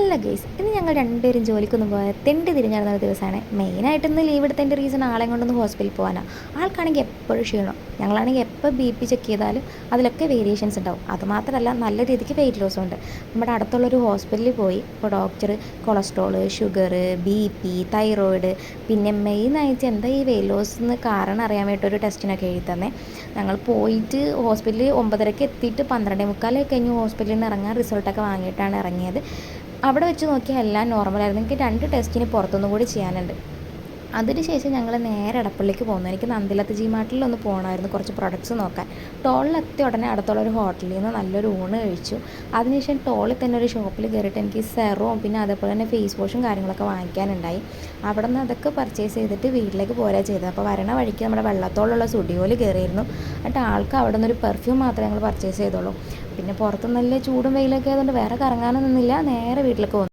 Hello guys, ഇന്ന് ഞങ്ങൾ രണ്ടുപേരും ജോലിക്കൊന്നും പോയ തെണ്ടി തിരിഞ്ഞിരുന്ന ഒരു ദിവസമാണ്. മെയിനായിട്ട് ഇന്ന് ലീവ് എടുത്തതിൻ്റെ റീസൺ ആളെ കൊണ്ടൊന്ന് ഹോസ്പിറ്റലിൽ പോകാനാണ്. ആൾക്കാണെങ്കിൽ എപ്പോഴും ക്ഷീണം, ഞങ്ങളാണെങ്കിൽ എപ്പോൾ BP ചെക്ക് ചെയ്താലും അതിലൊക്കെ വേരിയേഷൻസ് ഉണ്ടാവും. അതുമാത്രമല്ല നല്ല രീതിക്ക് വെയിറ്റ് ലോസും ഉണ്ട്. നമ്മുടെ അടുത്തുള്ളൊരു ഹോസ്പിറ്റലിൽ പോയി. ഇപ്പോൾ doctor cholesterol, sugar, BP, thyroid, പിന്നെ മെയിനായിട്ട് എന്താ ഈ വെയിറ്റ് ലോസിന് കാരണം അറിയാൻ വേണ്ടിയിട്ടൊരു ടെസ്റ്റിനൊക്കെ എഴുതി തന്നെ. ഞങ്ങൾ പോയിട്ട് ഹോസ്പിറ്റലിൽ 9:30 എത്തിയിട്ട് 12:45 കഴിഞ്ഞ് ഹോസ്പിറ്റലിൽ നിന്ന് ഇറങ്ങാൻ റിസൾട്ടൊക്കെ വാങ്ങിയിട്ടാണ് ഇറങ്ങിയത്. അവിടെ വെച്ച് നോക്കിയാൽ എല്ലാം നോർമലായിരുന്നു. എനിക്ക് 2 ടെസ്റ്റിന് പുറത്തുനിന്നും കൂടി ചെയ്യാനുണ്ട്. അതിനുശേഷം ഞങ്ങൾ നേരെ എടപ്പള്ളിക്ക് പോകുന്നു. എനിക്ക് നന്ദിലത്ത് G-Martൽ ഒന്ന് പോകണമായിരുന്നു കുറച്ച് പ്രൊഡക്ട്സ് നോക്കാൻ. ടോളിലെത്തിയ ഉടനെ അടുത്തുള്ളൊരു ഹോട്ടലിൽ നിന്ന് നല്ലൊരു ഊണ് കഴിച്ചു. അതിനുശേഷം ടോളിൽ തന്നെ ഒരു ഷോപ്പിൽ കയറിയിട്ട് എനിക്ക് സെറവും പിന്നെ അതേപോലെ തന്നെ ഫേസ് വാഷും കാര്യങ്ങളൊക്കെ വാങ്ങിക്കാനുണ്ടായി. അവിടെ നിന്ന് അതൊക്കെ പർച്ചേസ് ചെയ്തിട്ട് വീട്ടിലേക്ക് പോരാ ചെയ്തത്. അപ്പോൾ വരണ വഴിക്ക് നമ്മുടെ വെള്ളത്തോളുള്ള സ്റ്റുഡിയോയിൽ കയറിയിരുന്നു. എന്നിട്ട് ആൾക്ക് അവിടെ നിന്നൊരു പെർഫ്യൂം മാത്രമേ ഞങ്ങൾ പർച്ചേസ് ചെയ്തോളൂ. പിന്നെ പുറത്ത് നല്ല ചൂടും വെയിലൊക്കെ ആയതുകൊണ്ട് വേറെ കറങ്ങാനൊന്നുമില്ല, നേരെ വീട്ടിലേക്ക് പോകുന്നു.